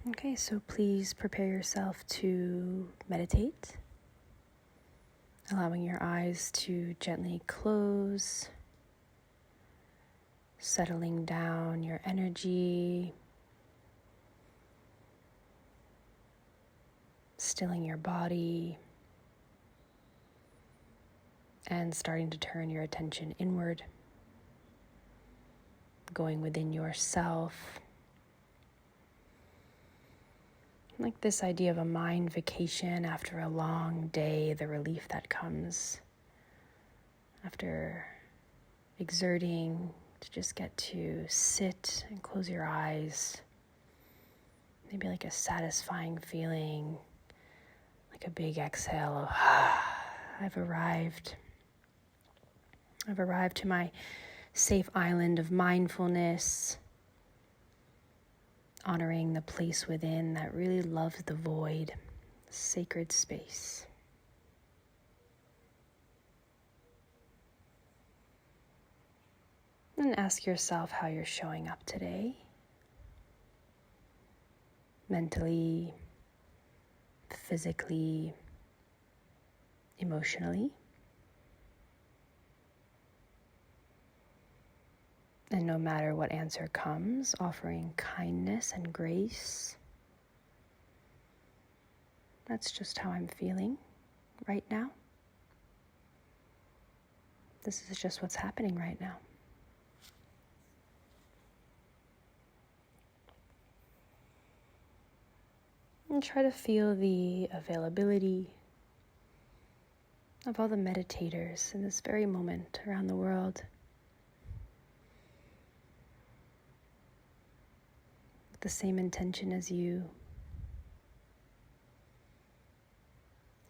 Okay, so please prepare yourself to meditate, allowing your eyes to gently close, settling down your energy, stilling your body, and starting to turn your attention inward, going within yourself. Like this idea of a mind vacation after a long day, the relief that comes after exerting to just get to sit and close your eyes. Maybe like a satisfying feeling, like a big exhale of, I've arrived. I've arrived to my safe island of mindfulness, honoring the place within that really loves the void, sacred space. And ask yourself how you're showing up today, mentally, physically, emotionally. And no matter what answer comes, offering kindness and grace. That's just how I'm feeling right now. This is just what's happening right now. And try to feel the availability of all the meditators in this very moment around the world. With the same intention as you.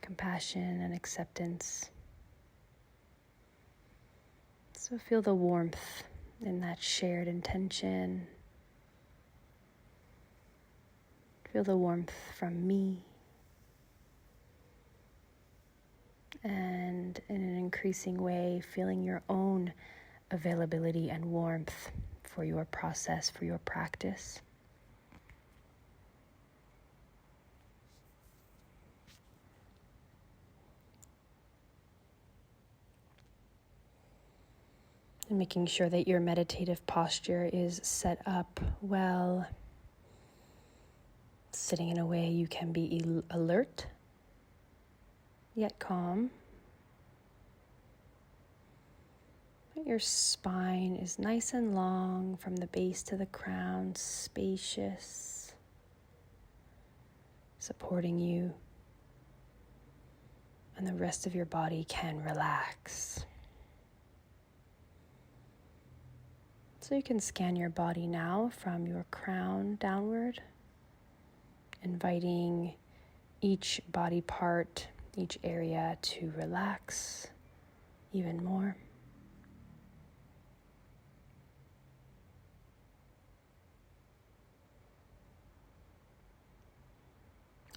Compassion and acceptance. So feel the warmth in that shared intention. Feel the warmth from me. And in an increasing way, feeling your own availability and warmth for your process, for your practice. And making sure that your meditative posture is set up well, sitting in a way you can be alert, yet calm. Your spine is nice and long from the base to the crown, spacious, supporting you, and the rest of your body can relax. So you can scan your body now from your crown downward, inviting each body part, each area to relax even more.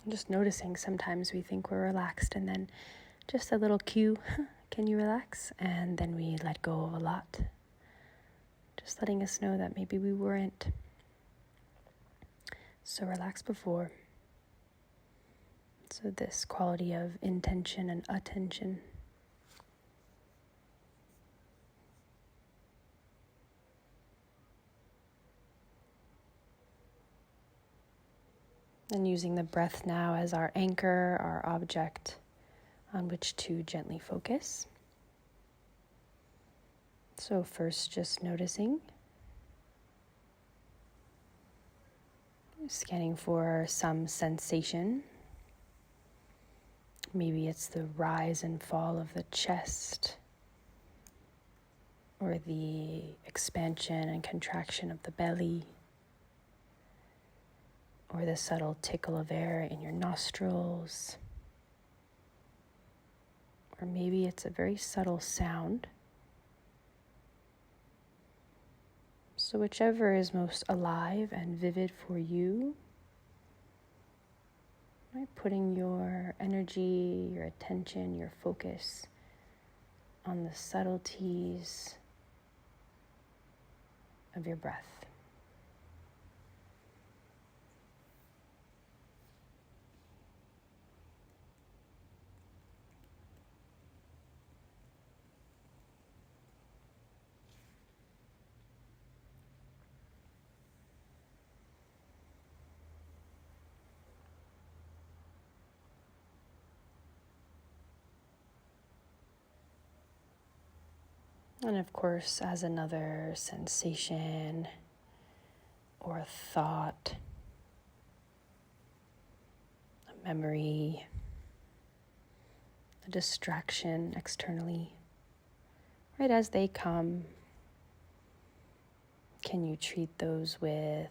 Just noticing sometimes we think we're relaxed and then just a little cue, can you relax? And then we let go of a lot. Just letting us know that maybe we weren't so relaxed before. So this quality of intention and attention. And using the breath now as our anchor, our object on which to gently focus. So first just noticing, scanning for some sensation. Maybe it's the rise and fall of the chest, or the expansion and contraction of the belly, or the subtle tickle of air in your nostrils. Or maybe it's a very subtle sound. So whichever is most alive and vivid for you, right? Putting your energy, your attention, your focus on the subtleties of your breath. And of course, as another sensation or a thought, a memory, a distraction externally, right as they come, can you treat those with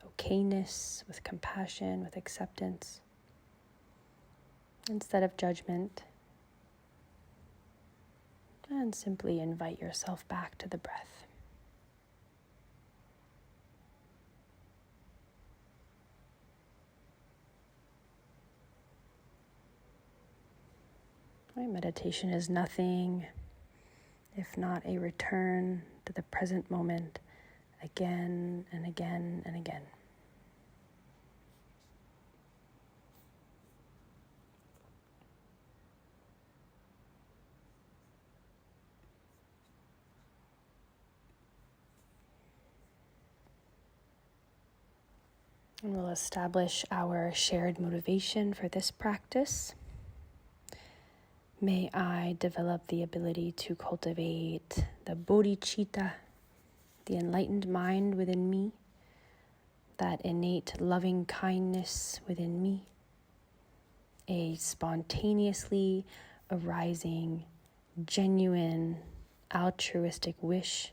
okayness, with compassion, with acceptance, instead of judgment? And simply invite yourself back to the breath. Right, meditation is nothing if not a return to the present moment again and again and again. And we'll establish our shared motivation for this practice. May I develop the ability to cultivate the Bodhicitta, the enlightened mind within me, that innate loving kindness within me, a spontaneously arising, genuine, altruistic wish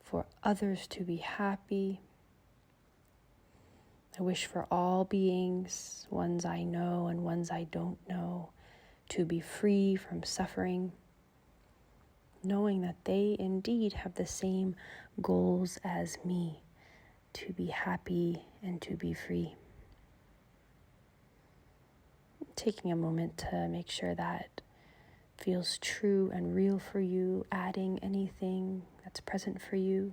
for others to be happy. I wish for all beings, ones I know and ones I don't know, to be free from suffering, knowing that they indeed have the same goals as me, to be happy and to be free. Taking a moment to make sure that feels true and real for you, adding anything that's present for you.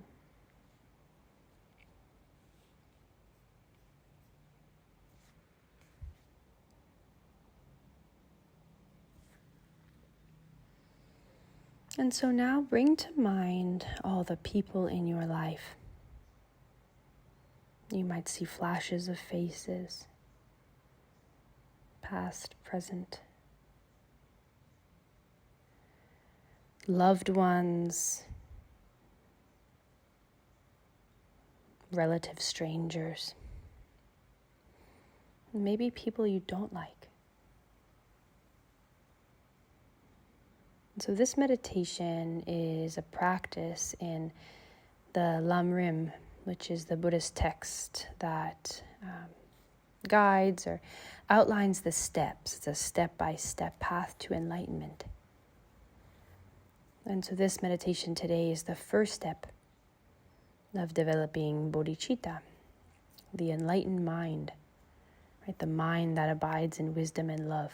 And so now bring to mind all the people in your life. You might see flashes of faces, past, present, loved ones, relative strangers, maybe people you don't like. So this meditation is a practice in the Lamrim, which is the Buddhist text that guides or outlines the steps. It's a step-by-step path to enlightenment. And so this meditation today is the first step of developing Bodhicitta, the enlightened mind, right? The mind that abides in wisdom and love.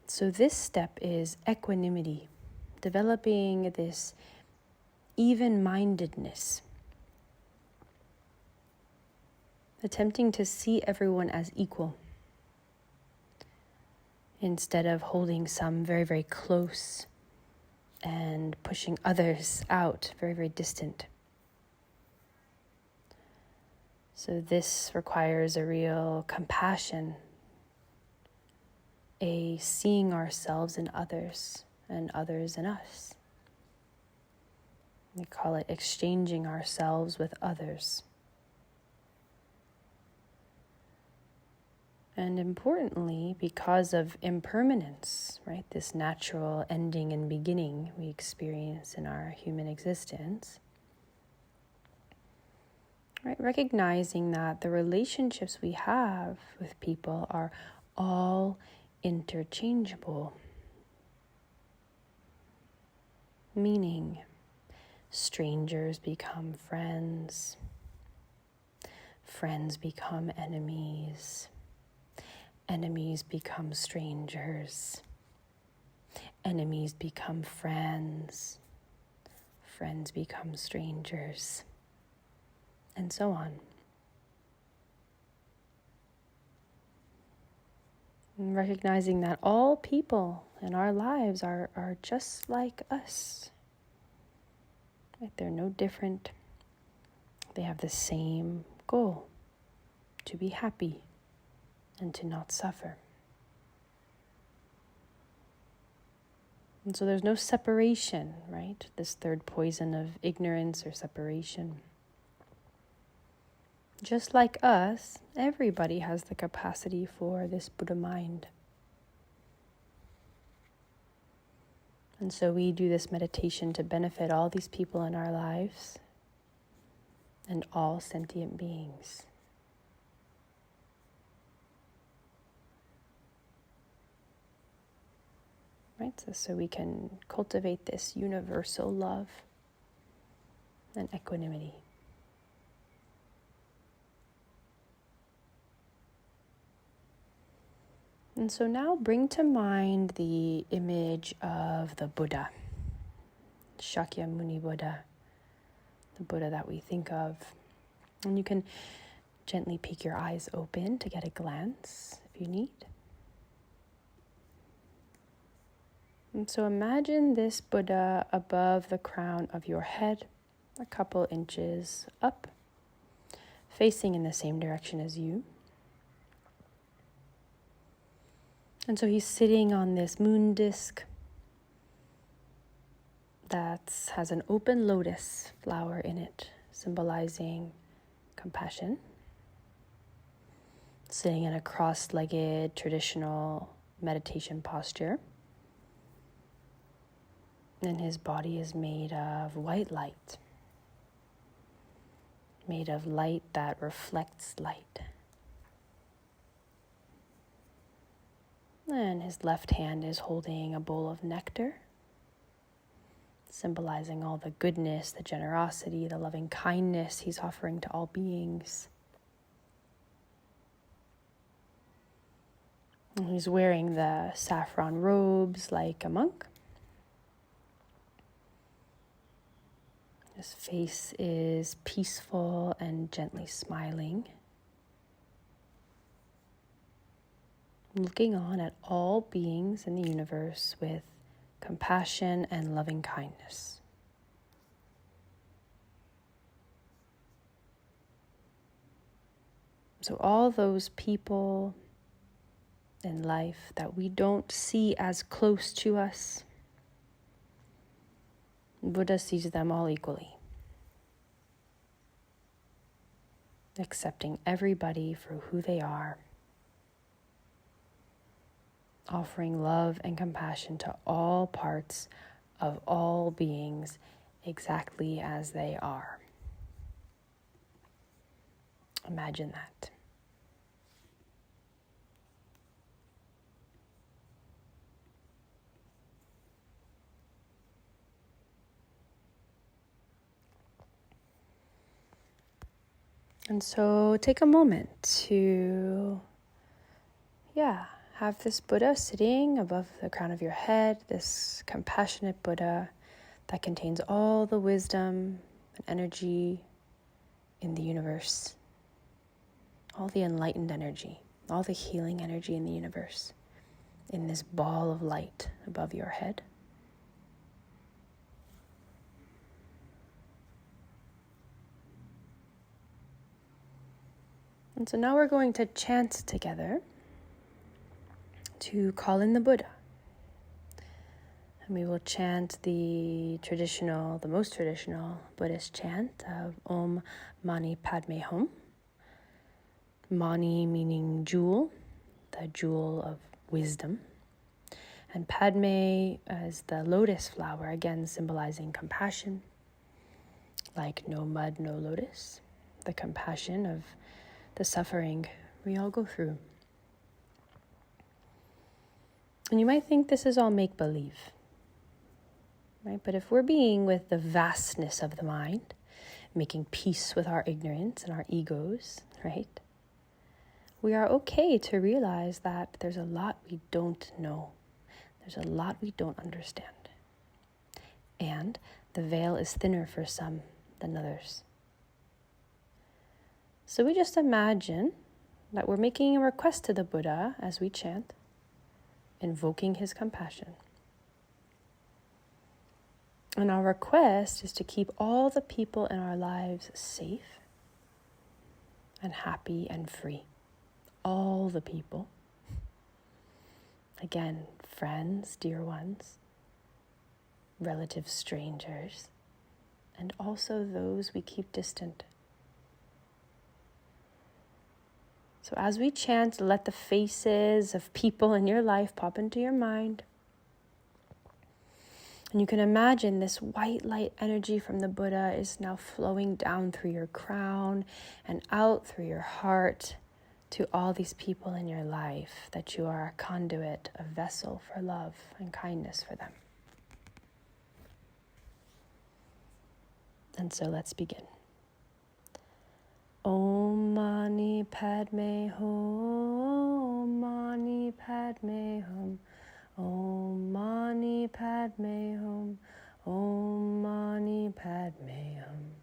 So this step is equanimity, developing this even-mindedness, attempting to see everyone as equal instead of holding some very, very close and pushing others out very, very distant. So this requires a real compassion, a seeing ourselves in others and others in us. We call it exchanging ourselves with others. And importantly, because of impermanence, right, this natural ending and beginning we experience in our human existence, right, recognizing that the relationships we have with people are all interchangeable, meaning strangers become friends, friends become enemies, enemies become strangers, enemies become friends, friends become strangers, and so on. And recognizing that all people in our lives are just like us. Right? They're no different. They have the same goal, to be happy and to not suffer. And so there's no separation, right? This third poison of ignorance or separation. Just like us, everybody has the capacity for this Buddha mind. And so we do this meditation to benefit all these people in our lives and all sentient beings. Right? So we can cultivate this universal love and equanimity. And so now bring to mind the image of the Buddha, Shakyamuni Buddha, the Buddha that we think of. And you can gently peek your eyes open to get a glance if you need. And so imagine this Buddha above the crown of your head, a couple inches up, facing in the same direction as you. And so he's sitting on this moon disk that has an open lotus flower in it, symbolizing compassion. Sitting in a cross-legged traditional meditation posture. And his body is made of white light, made of light that reflects light. And his left hand is holding a bowl of nectar, symbolizing all the goodness, the generosity, the loving kindness he's offering to all beings. And he's wearing the saffron robes like a monk. His face is peaceful and gently smiling, looking on at all beings in the universe with compassion and loving kindness. So all those people in life that we don't see as close to us, Buddha sees them all equally, accepting everybody for who they are, offering love and compassion to all parts of all beings exactly as they are. Imagine that. And so take a moment to, have this Buddha sitting above the crown of your head, this compassionate Buddha that contains all the wisdom and energy in the universe, all the enlightened energy, all the healing energy in the universe, in this ball of light above your head. And so now we're going to chant together to call in the Buddha. And we will chant the most traditional Buddhist chant of Om Mani Padme Hum. Mani meaning jewel, the jewel of wisdom. And Padme as the lotus flower, again symbolizing compassion. Like no mud, no lotus. The compassion of the suffering we all go through. And you might think this is all make-believe, right? But if we're being with the vastness of the mind, making peace with our ignorance and our egos, right? We are okay to realize that there's a lot we don't know. There's a lot we don't understand. And the veil is thinner for some than others. So we just imagine that we're making a request to the Buddha as we chant, invoking his compassion. And our request is to keep all the people in our lives safe and happy and free. all the people. Again, friends, dear ones, relative strangers, and also those we keep distant. So as we chant, let the faces of people in your life pop into your mind. And you can imagine this white light energy from the Buddha is now flowing down through your crown and out through your heart to all these people in your life, that you are a conduit, a vessel for love and kindness for them. And so let's begin. Om Mani Padme Hum, Mani Padme Hum, Om Mani Padme Hum, Om Mani Padme Hum,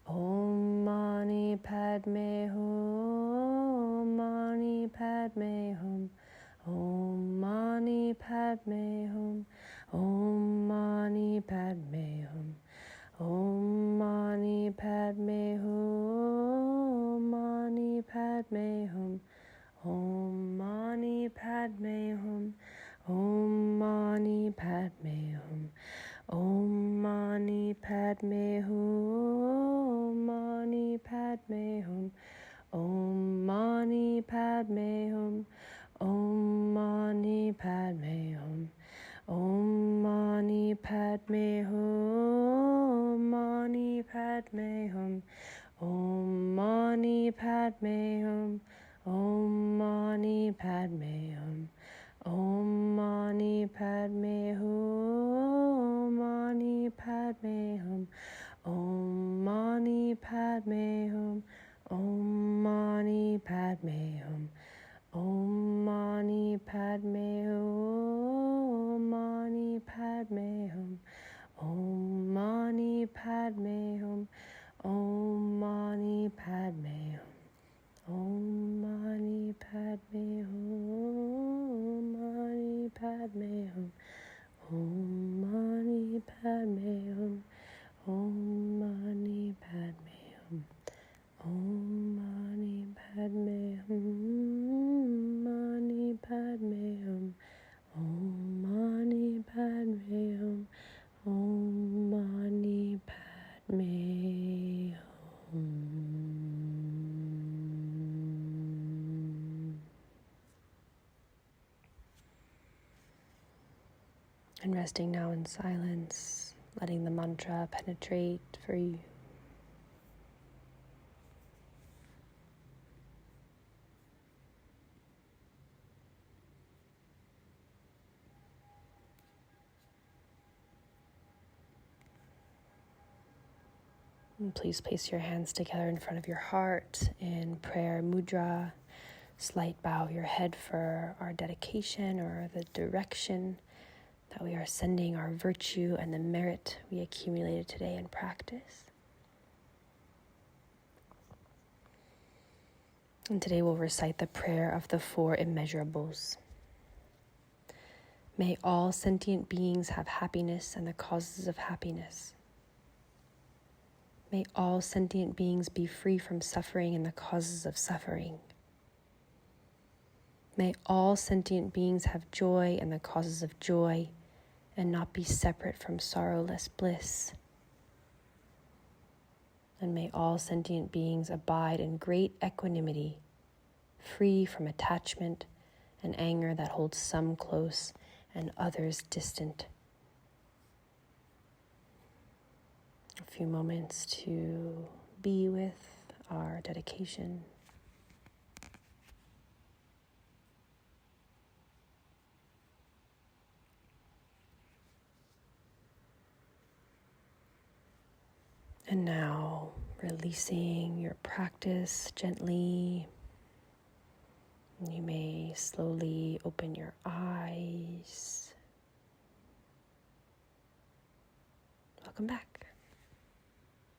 Om Mani Padme Hum, Mani Padme Hum, Om Mani Padme Hum, Om Mani Padme Hum, Om Mani Padme Hum, Mani Padme Hum, Om Mani Padme Hum, Om Mani Padme Hum, Om Mani Padme Hum, Mani Padme Hum, Om Mani Padme Hum, Om Mani Padme Hum, Om Mani Padme Hum, Mani Padme Hum, Om Mani Padme Hum, Om Mani Padme Hum, Om Mani Padme Hum, Mani Padme Hum, Om Mani Padme Hum, Om Mani Padme Hum, Om Mani Padme Hum, Mani Padme Hum, Om Mani Padme Hum, Om Mani Padme Hum, Om Mani Padme Hum, Mani Padme Hum, Om Mani Padme Hum, Om Mani Padme Hum, Om Mani Padme Hum, Mani Padme Hum, Om Mani Padme Hum, Om Mani Padme Hum. And resting now in silence, letting the mantra penetrate for you. And please place your hands together in front of your heart in prayer mudra. Slight bow of your head for our dedication or the direction that we are sending our virtue and the merit we accumulated today in practice. And today we'll recite the prayer of the 4 immeasurables. May all sentient beings have happiness and the causes of happiness. May all sentient beings be free from suffering and the causes of suffering. May all sentient beings have joy and the causes of joy, and not be separate from sorrowless bliss. And may all sentient beings abide in great equanimity, free from attachment and anger that holds some close and others distant. A few moments to be with our dedication. And now, releasing your practice gently. You may slowly open your eyes. Welcome back.